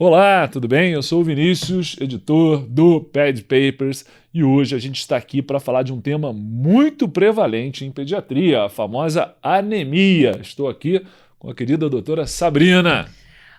Olá, tudo bem? Eu sou o Vinícius, editor do Ped Papers, e hoje a gente está aqui para falar de um tema muito prevalente em pediatria, a famosa anemia. Estou aqui com a querida doutora Sabrina.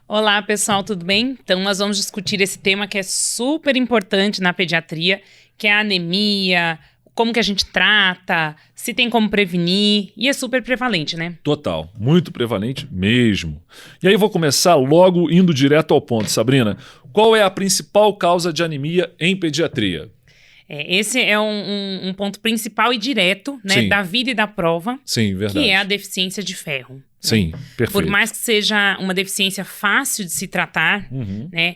Olá, pessoal, tudo bem? Então, nós vamos discutir esse tema que é super importante na pediatria, que é a anemia, como que a gente trata, se tem como prevenir, e é super prevalente, né? Total, muito prevalente mesmo. E aí vou começar logo indo direto ao ponto, Sabrina. Qual é a principal causa de anemia em pediatria? Esse é um ponto principal e direto, né, Sim. da vida e da prova, Sim, verdade. que é a deficiência de ferro. Sim, perfeito. Por mais que seja uma deficiência fácil de se tratar, né?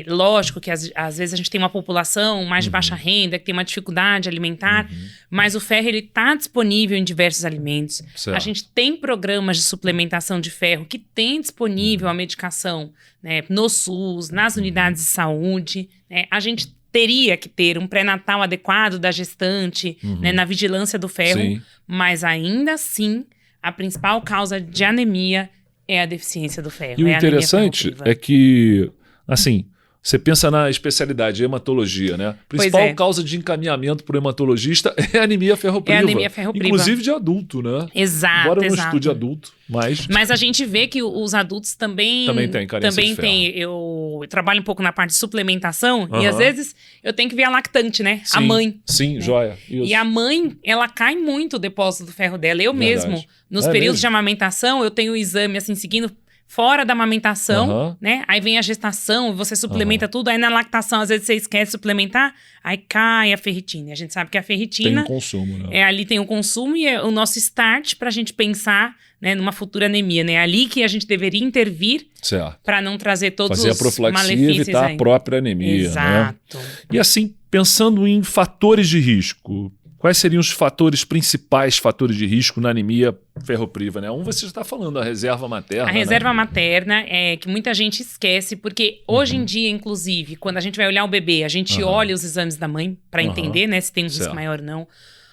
Lógico que às vezes a gente tem uma população mais de baixa renda, que tem uma dificuldade alimentar, mas o ferro está disponível em diversos alimentos. Certo. A gente tem programas de suplementação de ferro que tem disponível a medicação, né, no SUS, nas unidades de saúde, né? A gente teria que ter um pré-natal adequado da gestante, né, na vigilância do ferro, Sim. mas ainda assim a principal causa de anemia é a deficiência do ferro. E o é a anemia interessante ferropriva. é que, assim, você pensa na especialidade, hematologia, né? A principal é. causa de encaminhamento para o hematologista é a anemia ferropriva. É a anemia ferropriva. Inclusive de adulto, né? Exato, Embora eu não exato. estude adulto, mas... Mas a gente vê que os adultos também Também tem carência de ferro. Eu trabalho um pouco na parte de suplementação e Aham. às vezes eu tenho que ver a lactante, né? A Sim, mãe. Sim, joia. Isso. E a mãe, ela cai muito o depósito do ferro dela. Eu Verdade. mesmo, nos É períodos mesmo? de amamentação, eu tenho o exame assim, seguindo fora da amamentação, Aham. né? Aí vem a gestação, você suplementa tudo. Aí na lactação, às vezes você esquece de suplementar, aí cai a ferritina. E a gente sabe que a Tem ferritina... um consumo, né? Ali tem o consumo e é o nosso start para a gente pensar, né, numa futura anemia, né? É ali que a gente deveria intervir Certo. para não trazer todos Fazer a os profilaxia e malefícios evitar aí. a própria anemia, né? Exato. E assim, pensando em fatores de risco, quais seriam os principais fatores de risco na anemia ferropriva, né? Você já está falando, a reserva materna. A reserva né? materna é que muita gente esquece, porque hoje em dia, inclusive, quando a gente vai olhar o bebê, a gente olha os exames da mãe para entender, né, se tem um risco Certo. maior ou não.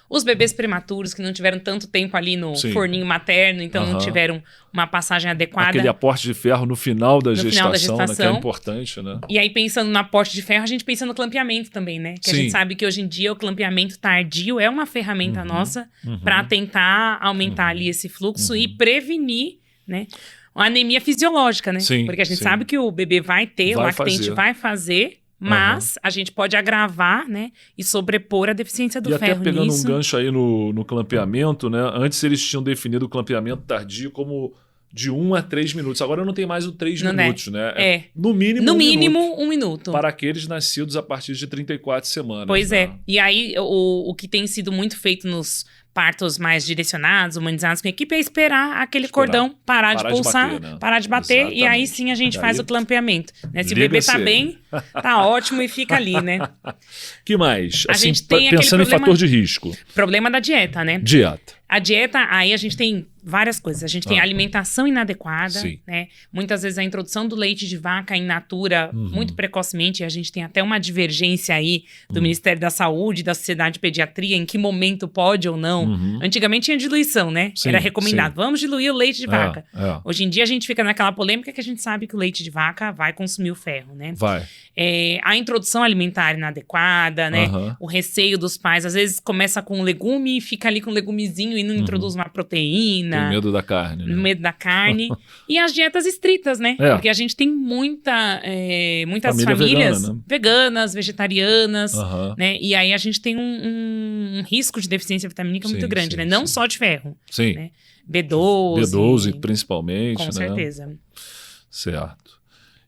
Os bebês prematuros que não tiveram tanto tempo ali no Sim. forninho materno, então não tiveram uma passagem adequada. Aquele aporte de ferro no final da final da gestação, né? Que é gestação. importante, né? E aí, pensando no aporte de ferro, a gente pensa no clampeamento também, né? Que a Sim. gente sabe que hoje em dia o clampeamento tardio é uma ferramenta nossa para tentar aumentar ali esse fluxo e prevenir, né? A anemia fisiológica, né? Sim, Porque a gente sim. sabe que o bebê vai ter, o Vai lactente fazer. vai fazer, mas a gente pode agravar, né? E sobrepor a deficiência do E ferro até pegando nisso. um gancho aí no clampeamento, né? Antes eles tinham definido o clampeamento tardio como de 1 a 3 minutos. Agora não tem mais o 3 Não, né? minutos, né? É. No mínimo, No um mínimo, minuto. 1 minuto. Para aqueles nascidos a partir de 34 semanas. Pois né? é. E aí, o que tem sido muito feito nos partos mais direcionados, humanizados com a equipe, é esperar aquele cordão parar de pulsar, bater, né? parar de bater, e aí Exatamente. sim a gente E faz aí, o clampeamento. Né? Se o liga bebê tá ele. bem, tá ótimo e fica ali, né? Que mais? A Assim, gente tem aquele pensando em problema- fator de risco. Problema da dieta, né? Dieta. A dieta, aí a gente tem várias coisas. A gente tem alimentação inadequada, Sim. né? Muitas vezes a introdução do leite de vaca in natura muito precocemente. A gente tem até uma divergência aí do Ministério da Saúde, da Sociedade de Pediatria, em que momento pode ou não. Antigamente tinha diluição, né? Sim, Era recomendado. sim. Vamos diluir o leite de vaca. É. Hoje em dia a gente fica naquela polêmica que a gente sabe que o leite de vaca vai consumir o ferro, né? Vai. A introdução alimentar inadequada, né? Aham. O receio dos pais, às vezes começa com um legume, fica ali com um legumezinho e não introduz uma proteína. Tem medo da carne. Né? Medo da carne. E as dietas estritas, né? É. Porque a gente tem muitas Família famílias vegana, né? veganas, vegetarianas, Aham. né? E aí a gente tem um risco de deficiência vitamínica muito Sim, grande, sim, né? Não sim. só de ferro. Sim. Né? B12. B12 principalmente, Com né? certeza. Certo.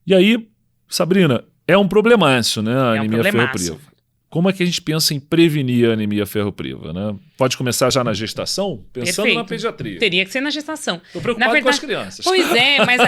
E aí, Sabrina, é um problemaço, né? A É um anemia problemaço. ferropriva. Como é que a gente pensa em prevenir a anemia ferropriva, né? Pode começar já na gestação? Pensando Perfeito. na pediatria. Teria que ser na gestação. Tô preocupado Na verdade, com as crianças. Pois é, mas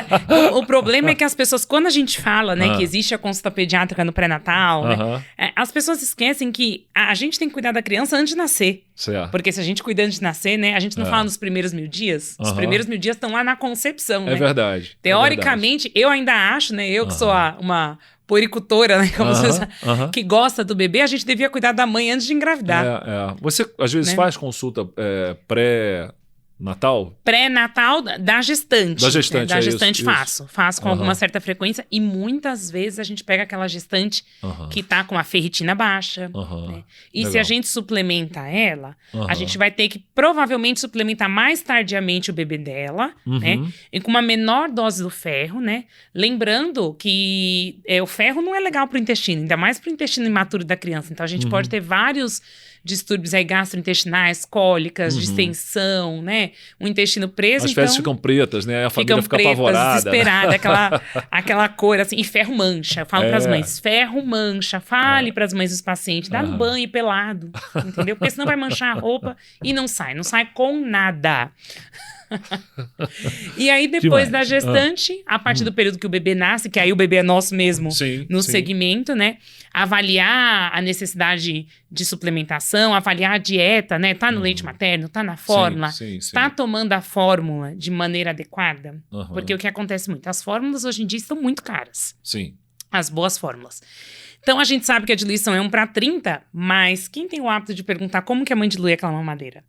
o problema é que as pessoas, quando a gente fala, né, que existe a consulta pediátrica no pré-natal, né, Aham. as pessoas esquecem que a gente tem que cuidar da criança antes de nascer. Certo. Porque se a gente cuida antes de nascer, né, a gente não fala nos primeiros 1000 dias. Os Aham. primeiros 1000 dias estão lá na concepção, É né? verdade. Teoricamente, eu ainda acho, né, eu que sou uma puericultora, né, como Aham, se fosse, aham. que gosta do bebê, a gente devia cuidar da mãe antes de engravidar. Você, às vezes, Né? faz consulta pré Natal? Pré-natal da gestante. Da gestante, Da é gestante isso. faço com alguma certa frequência. E muitas vezes a gente pega aquela gestante que tá com a ferritina baixa. Né? E Legal. se a gente suplementa ela, a gente vai ter que provavelmente suplementar mais tardiamente o bebê dela, né? E com uma menor dose do ferro, né? Lembrando que o ferro não é legal pro intestino, ainda mais pro intestino imaturo da criança. Então a gente pode ter vários distúrbios aí gastrointestinais, cólicas, distensão, né? O intestino preso, As então... fezes ficam pretas, né? A família fica pretas, apavorada. desesperada, aquela cor assim, e ferro mancha. Eu falo pras mães, ferro mancha. Fale pras mães dos pacientes, dá no banho pelado, entendeu? Porque senão vai manchar a roupa e não sai com nada. E aí, depois da gestante, a partir do período que o bebê nasce, que aí o bebê é nosso mesmo no segmento, né? Avaliar a necessidade de suplementação, avaliar a dieta, né? Tá no leite materno, tá na fórmula, tá tomando a fórmula de maneira adequada. Porque o que acontece muito, as fórmulas hoje em dia estão muito caras. Sim. As boas fórmulas. Então, a gente sabe que a diluição é 1:30, mas quem tem o hábito de perguntar como que a mãe dilui aquela mamadeira?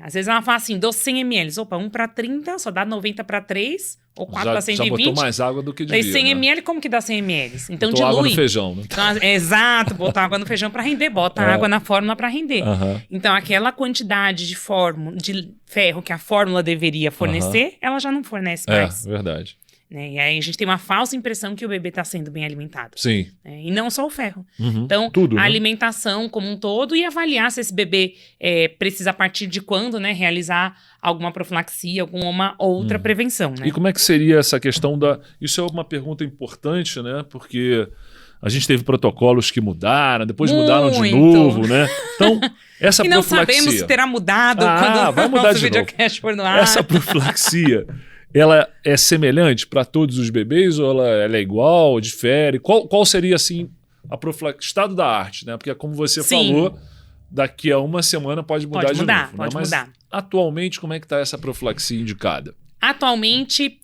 Às vezes ela fala assim, dou 100 ml. Opa, 1:30, só dá 90:3, ou 4:120. Já botou mais água do que devia, 100 ml, como que dá 100 ml? Então botou dilui. água no feijão, né? Então, exato, botar água no feijão para render, bota água na fórmula para render. Então, aquela quantidade de ferro que a fórmula deveria fornecer, ela já não fornece mais. É, verdade. Né? E aí a gente tem uma falsa impressão que o bebê está sendo bem alimentado. Sim. E não só o ferro. Então, tudo, a né? alimentação como um todo e avaliar se esse bebê precisa, a partir de quando, né, realizar alguma profilaxia, alguma outra prevenção. Né? E como é que seria essa questão da... Isso é uma pergunta importante, né? Porque a gente teve protocolos que mudaram, depois mudaram de novo, né? Então, essa e não profilaxia... sabemos se terá mudado quando vai mudar nosso de videocast for no ar. Essa profilaxia... Ela é semelhante para todos os bebês ou ela é igual, difere? Qual seria, assim, a profilaxia? Estado da arte, né? Porque, como você falou, daqui a uma semana pode mudar de novo. Pode né? Mas, mudar. atualmente, como é que está essa profilaxia indicada? Atualmente,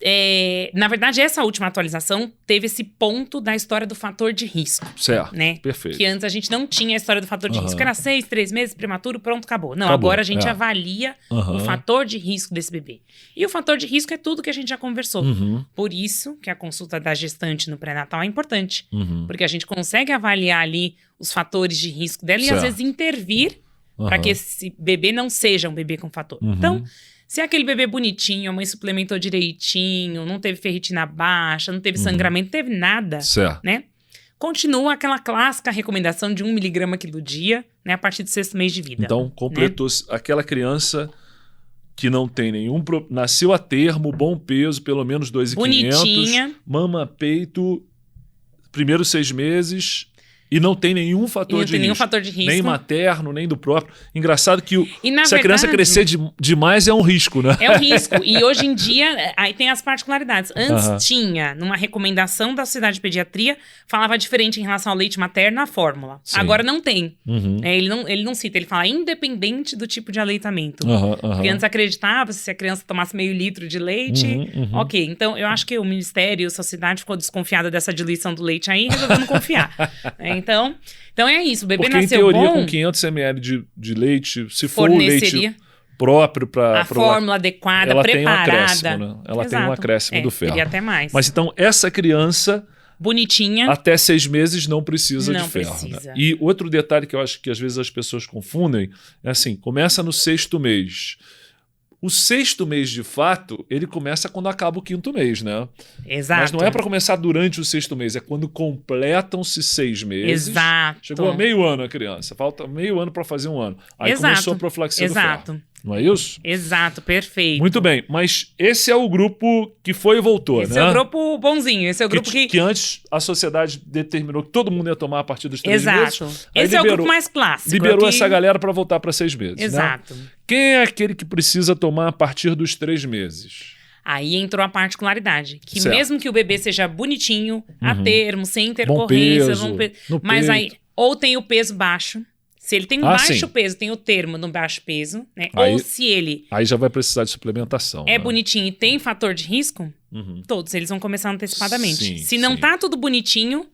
na verdade, essa última atualização teve esse ponto da história do fator de risco. Certo, né? Perfeito. Que antes a gente não tinha a história do fator de risco. Era 6, 3 meses, prematuro, pronto, acabou. Não, Acabou, agora a gente avalia o fator de risco desse bebê. E o fator de risco é tudo que a gente já conversou. Por isso que a consulta da gestante no pré-natal é importante. Porque a gente consegue avaliar ali os fatores de risco dela e às vezes intervir para que esse bebê não seja um bebê com fator. Então... Se é aquele bebê bonitinho, a mãe suplementou direitinho, não teve ferritina baixa, não teve sangramento, não teve nada, né? Continua aquela clássica recomendação de 1 mg quilo dia, né? A partir do 6º mês de vida. Então, completou aquela criança que não tem nenhum... Nasceu a termo, bom peso, pelo menos 2,500. Bonitinha. Mama, peito, primeiros 6 meses... E não tem nenhum fator de risco. Nem materno, nem do próprio. Engraçado que se a criança crescer demais é um risco, né? É um risco. E hoje em dia, aí tem as particularidades. Antes tinha, numa recomendação da Sociedade de Pediatria, falava diferente em relação ao leite materno na fórmula. Agora não tem. Ele não cita, ele fala independente do tipo de aleitamento. Porque antes acreditava, se a criança tomasse meio litro de leite, ok. Então, eu acho que o Ministério, a sociedade ficou desconfiada dessa diluição do leite aí e resolveu não confiar. Então é isso, o bebê porque nasceu em teoria, bom, com 500 ml de leite, se for o leite próprio para... A fórmula adequada, ela preparada. Tem um acréscimo, né? Ela tem um acréscimo do ferro. Teria até mais. Mas então, essa criança... Bonitinha. Até 6 meses não precisa de ferro. Precisa. Né? E outro detalhe que eu acho que às vezes as pessoas confundem é assim, começa no 6º mês. O 6º mês, de fato, ele começa quando acaba o 5º mês, né? Exato. Mas não é para começar durante o 6º mês, é quando completam-se 6 meses. Exato. Chegou a meio ano a criança, falta meio ano para fazer 1 ano. Aí começou a profilaxia do ferro. Não é isso? Exato, perfeito. Muito bem, mas esse é o grupo que foi e voltou, né? Esse é o grupo bonzinho, esse é o grupo que antes a sociedade determinou que todo mundo ia tomar a partir dos 3 meses. Exato. Esse é o grupo mais clássico. Liberou essa galera para voltar para 6 meses. Exato. Né? Quem é aquele que precisa tomar a partir dos 3 meses? Aí entrou a particularidade, que mesmo que o bebê seja bonitinho, a termo, sem intercorrência, mas aí ou tem o peso baixo, se ele tem um baixo peso, tem o termo no baixo peso, né? Aí, ou se ele... Aí já vai precisar de suplementação. É bonitinho e tem fator de risco, todos eles vão começar antecipadamente. Sim, se não tá tudo bonitinho,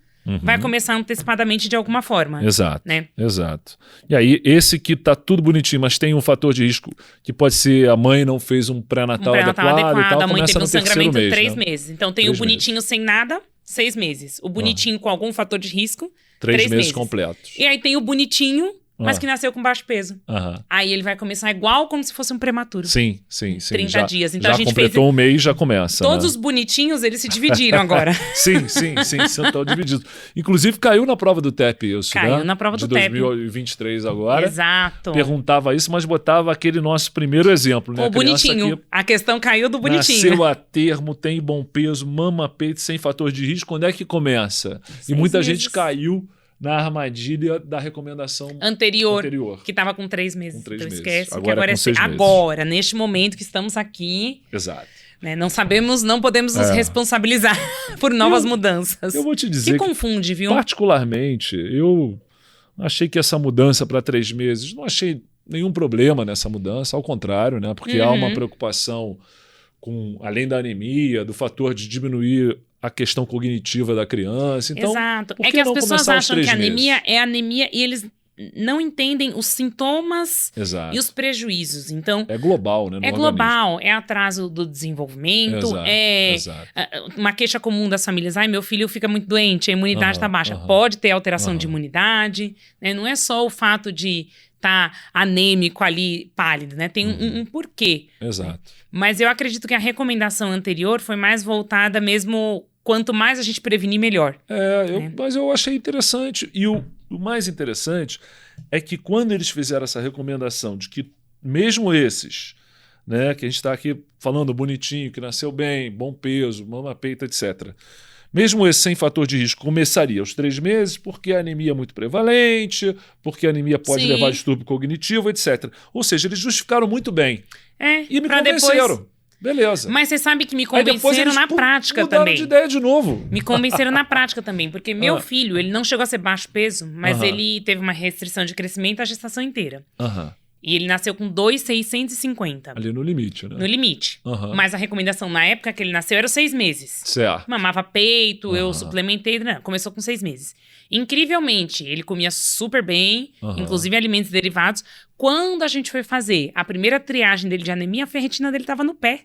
vai começar antecipadamente de alguma forma. Exato, né? Exato. E aí, esse que tá tudo bonitinho, mas tem um fator de risco que pode ser a mãe não fez um pré-natal adequado e tal, a mãe teve começa um no terceiro sangramento mês, 3 né? meses. Então tem 3 o bonitinho sem nada, 6 meses. O bonitinho com algum fator de risco, 3 3 meses completos. E aí tem o bonitinho, mas que nasceu com baixo peso. Aham. Aí ele vai começar igual como se fosse um prematuro. Sim. 30 dias. Então já a gente completou fez... um mês, já começa. Todos né? os bonitinhos, eles se dividiram agora. Sim, estão divididos. Inclusive, caiu na prova do TEP isso, Caiu né? na prova do de TEP. 2023 agora. Exato. Perguntava isso, mas botava aquele nosso primeiro exemplo, né? O bonitinho. A questão caiu do bonitinho. Nasceu a termo, tem bom peso, mama peito, sem fator de risco. Quando é que começa? 6 E muita meses. gente caiu na armadilha da recomendação anterior. que estava com 3 meses. Com 3 então meses. esquece Agora que agora é com 6 meses. agora, neste momento que estamos aqui, Exato. né, não podemos nos responsabilizar por novas mudanças. Eu vou te dizer que confunde, viu? Particularmente, eu achei que essa mudança para 3 meses, não achei nenhum problema nessa mudança, ao contrário, né? Porque há uma preocupação com, além da anemia, do fator de diminuir a questão cognitiva da criança. Então, Exato. por que É que as não pessoas começar aos acham 3 que a meses? anemia é anemia e eles não entendem os sintomas Exato. e os prejuízos. Então, É global, né? No é global, é atraso do desenvolvimento, Exato. Uma queixa comum das famílias. Ai, meu filho fica muito doente, a imunidade está baixa. Aham. Pode ter alteração de imunidade, né? Não é só o fato de estar anêmico ali, pálido, né? Tem um porquê. Exato. Mas eu acredito que a recomendação anterior foi mais voltada mesmo, quanto mais a gente prevenir, melhor. Mas eu achei interessante. E o mais interessante é que quando eles fizeram essa recomendação de que mesmo esses, né, que a gente está aqui falando bonitinho, que nasceu bem, bom peso, mama peito, etc. Mesmo esse sem fator de risco começaria aos 3 meses, porque a anemia é muito prevalente, porque a anemia pode Sim. levar a distúrbio cognitivo, etc. Ou seja, eles justificaram muito bem. E me pra convenceram. Depois... Beleza. Mas você sabe que me Aí depois convenceram eles na prática mudaram também. de ideia de novo. Me convenceram na prática também, porque meu filho, ele não chegou a ser baixo peso, mas ele teve uma restrição de crescimento a gestação inteira. E ele nasceu com 2,650. Ali no limite, né? No limite. Mas a recomendação na época que ele nasceu era os 6 meses. Certo. Mamava peito, eu suplementei, não, começou com 6 meses. Incrivelmente, ele comia super bem, inclusive alimentos derivados. Quando a gente foi fazer a primeira triagem dele de anemia, a ferritina dele estava no pé.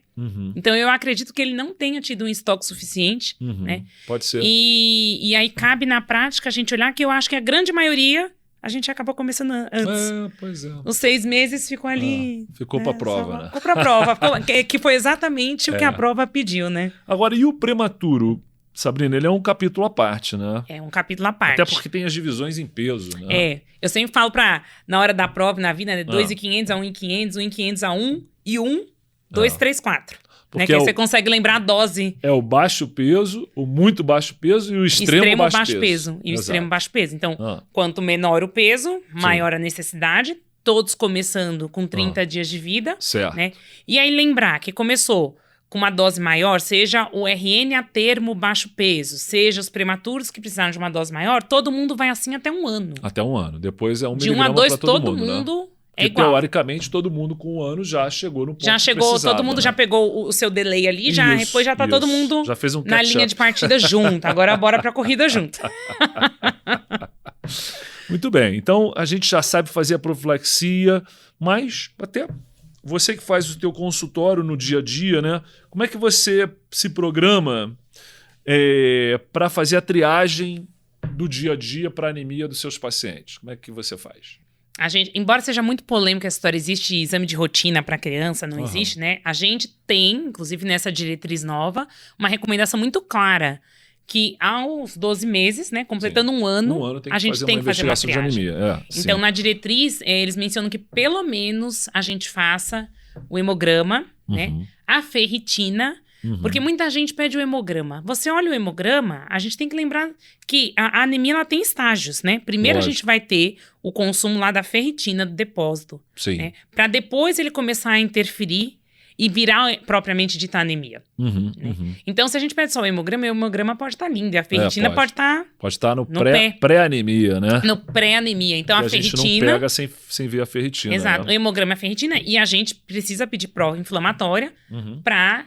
Então eu acredito que ele não tenha tido um estoque suficiente, né? Pode ser. E aí cabe na prática a gente olhar que eu acho que a grande maioria a gente acabou começando antes. Pois é. Os 6 meses ficou ali. Ficou pra prova, né? Ficou pra prova. Que foi exatamente o que a prova pediu, né? Agora, e o prematuro? Sabrina, ele é um capítulo à parte, né? É um capítulo à parte. Até porque tem as divisões em peso, né? Eu sempre falo na hora da prova, na vida, né? 2.500 a 1.500, 1.500 a 1 e 1, 2, 3, 4. Né? Que aí você consegue lembrar a dose. É o baixo peso, o muito baixo peso e o extremo baixo peso. E o extremo baixo peso. Então, quanto menor o peso, maior a necessidade. Todos começando com 30 dias de vida. Certo. Né? E aí lembrar que começou com uma dose maior, seja o RN a termo baixo peso, seja os prematuros que precisaram de uma dose maior, todo mundo vai assim até 1 ano. Até 1 ano. Depois é 1 de 1 a miligrama 2, pra todo todo mundo, né? É igual. Teoricamente, todo mundo com 1 ano já chegou no ponto já chegou, que precisava, todo mundo né? já pegou o seu delay ali, depois já tá todo mundo já fez um na linha de partida junto. Agora bora pra corrida junto. Muito bem. Então, a gente já sabe fazer a profilaxia, mas até você que faz o teu consultório no dia a dia, né? Como é que você se programa para fazer a triagem do dia a dia para anemia dos seus pacientes? Como é que você faz? A gente, embora seja muito polêmica essa história, existe exame de rotina para criança, não existe, né? A gente tem, inclusive nessa diretriz nova, uma recomendação muito clara que aos 12 meses, né, completando um ano tem a gente tem que fazer uma triagem. De anemia. Então, na diretriz, eles mencionam que pelo menos a gente faça o hemograma, né, a ferritina, porque muita gente pede o hemograma. Você olha o hemograma, a gente tem que lembrar que a anemia ela tem estágios, né? Primeiro a gente vai ter o consumo lá da ferritina do depósito, Sim. né, para depois ele começar a interferir e virar propriamente dita anemia. Então, se a gente pede só o hemograma pode estar lindo. E a ferritina pode estar... Pode estar no pré-anemia, né? No pré-anemia. Então, a ferritina... A gente não pega sem ver a ferritina. Exato. Né? O hemograma é a ferritina e a gente precisa pedir prova inflamatória para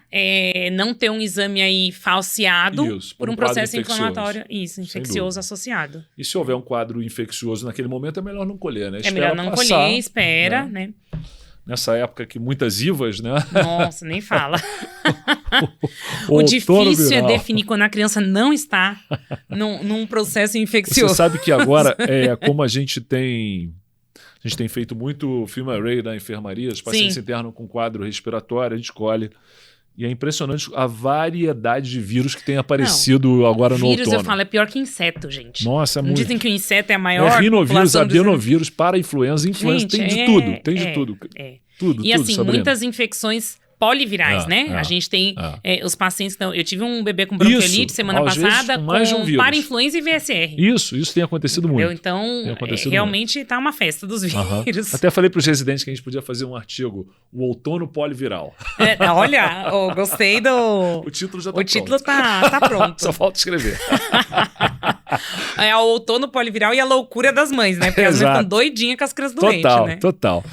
não ter um exame aí falseado por um processo inflamatório. Isso, infeccioso associado. E se houver um quadro infeccioso naquele momento, é melhor não colher, né? É melhor não colher, espera, né? Nessa época que muitas IVAs, né? Nossa, nem fala. O difícil é definir quando a criança não está num processo infeccioso. Você sabe que agora, como a gente tem feito muito film array da enfermaria, os pacientes internam com quadro respiratório, a gente escolhe. E é impressionante a variedade de vírus que tem aparecido agora no outono. Vírus, eu falo, é pior que inseto, gente. Nossa, é muito. Dizem que o inseto é a maior rinovírus, adenovírus, para-influenza, influenza, tem de tudo. Tem de tudo. Tudo, e assim, Sabrina. Muitas infecções polivirais, né? A gente tem os pacientes... Eu tive um bebê com bronquiolite semana passada com para-influenza e VSR. Isso tem acontecido muito. Então, realmente está uma festa dos vírus. Até falei para os residentes que a gente podia fazer um artigo, o outono poliviral. Olha, gostei do... O título já está pronto. O título tá pronto. Só falta escrever. É o outono poliviral e a loucura das mães, né? Porque as mães ficam doidinhas com as crianças doentes, né? Total.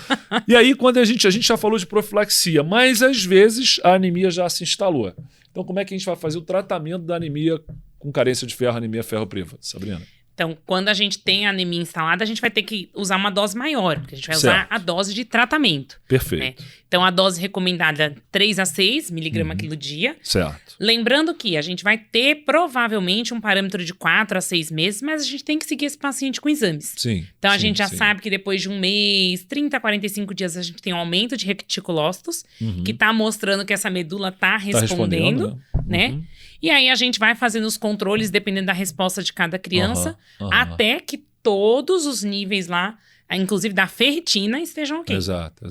E aí, quando a gente já falou de profilaxia, mas às vezes a anemia já se instalou. Então, como é que a gente vai fazer o tratamento da anemia com carência de ferro, anemia ferro-priva, Sabrina? Então, quando a gente tem a anemia instalada, a gente vai ter que usar uma dose maior, porque a gente vai usar a dose de tratamento. Perfeito. Né? Então, a dose recomendada 3 a 6 miligramas quilo dia. Certo. Lembrando que a gente vai ter provavelmente um parâmetro de 4 a 6 meses, mas a gente tem que seguir esse paciente com exames. Sim. Então, a gente já sabe que depois de um mês, 30 a 45 dias, a gente tem um aumento de reticulócitos, que está mostrando que essa medula está respondendo, né? E aí a gente vai fazendo os controles dependendo da resposta de cada criança, até que todos os níveis lá, inclusive da ferritina, estejam ok. Exato.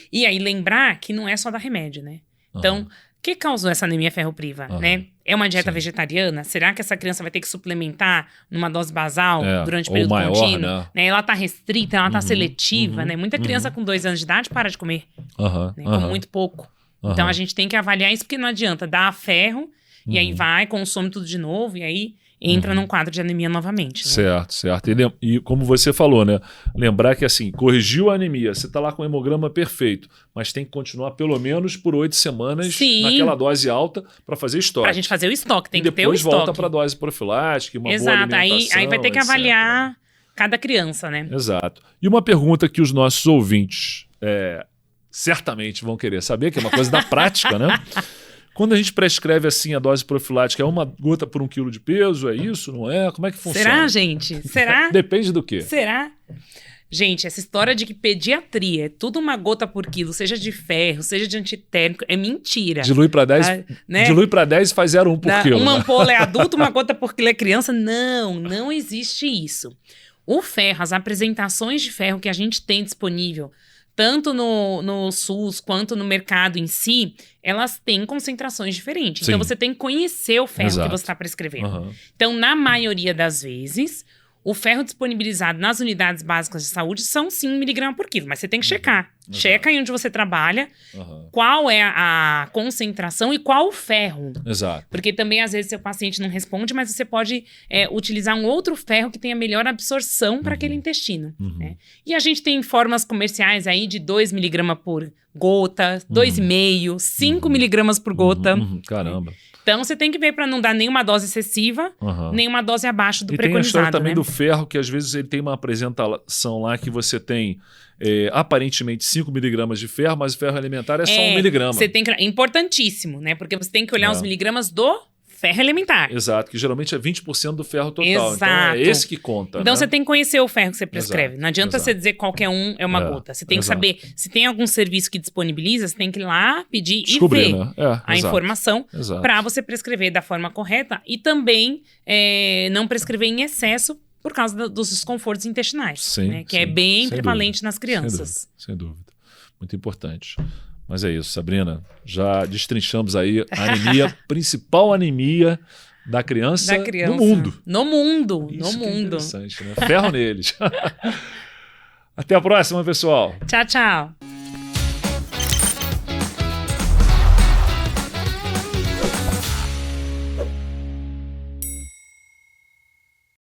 E aí lembrar que não é só dar remédio, né? Então, o que causou essa anemia ferropriva, né? É uma dieta vegetariana? Será que essa criança vai ter que suplementar numa dose basal durante o período contínuo? Né? Ela está restrita, ela está seletiva, né? Muita criança com 2 anos de idade para de comer, né? Com muito pouco. Então, a gente tem que avaliar isso, porque não adianta dar ferro, e aí consome tudo de novo, e aí entra num quadro de anemia novamente. Né? Certo. E como você falou, né? Lembrar que assim, corrigiu a anemia, você está lá com o hemograma perfeito, mas tem que continuar pelo menos por 8 semanas naquela dose alta para fazer estoque. Para a gente fazer o estoque, tem que ter o estoque. E depois volta para a dose profilática, uma boa alimentação. Aí vai ter que avaliar cada criança, né? Exato. E uma pergunta que os nossos ouvintes certamente vão querer saber, que é uma coisa da prática, né? Quando a gente prescreve assim a dose profilática, é uma gota por 1 quilo de peso? É isso? Não é? Como é que funciona? Será, gente? Será? Depende do quê? Será? Gente, essa história de que pediatria é tudo uma gota por quilo, seja de ferro, seja de antitérmico, é mentira. Dilui para 10, né? Dilui para 10 e faz 0,1 por quilo. Uma ampola é adulto, uma gota por quilo é criança. Não existe isso. O ferro, as apresentações de ferro que a gente tem disponível, tanto no SUS quanto no mercado em si, elas têm concentrações diferentes. Sim. Então, você tem que conhecer o ferro que você está prescrevendo. Então, na maioria das vezes, o ferro disponibilizado nas unidades básicas de saúde são 5 mg por quilo, mas você tem que checar. Checa aí onde você trabalha, qual é a concentração e qual o ferro. Exato. Porque também, às vezes, seu paciente não responde, mas você pode utilizar um outro ferro que tenha melhor absorção para aquele intestino. Né? E a gente tem formas comerciais aí de 2 mg por gota, 2,5, 5 mg por gota. Caramba. Então, você tem que ver para não dar nenhuma dose excessiva, nenhuma dose abaixo do preconizado. E tem a história também né? do ferro, que às vezes ele tem uma apresentação lá que você tem aparentemente 5 miligramas de ferro, mas o ferro alimentar é só 1 miligrama. Você tem que, importantíssimo, né? Porque você tem que olhar os miligramas do ferro elementar. Exato, que geralmente é 20% do ferro total. Exato. Então é esse que conta. Então né? você tem que conhecer o ferro que você prescreve. Não adianta você dizer qualquer um é uma gota. Você tem que saber se tem algum serviço que disponibiliza, você tem que ir lá pedir e ver a informação para você prescrever da forma correta e também não prescrever em excesso por causa dos desconfortos intestinais, sim, né? Que é bem prevalente nas crianças. Sem dúvida. Muito importante. Mas é isso, Sabrina. Já destrinchamos aí a anemia, principal anemia da criança no mundo. No mundo. Isso no mundo. É interessante, né? Ferro neles. Até a próxima, pessoal. Tchau, tchau.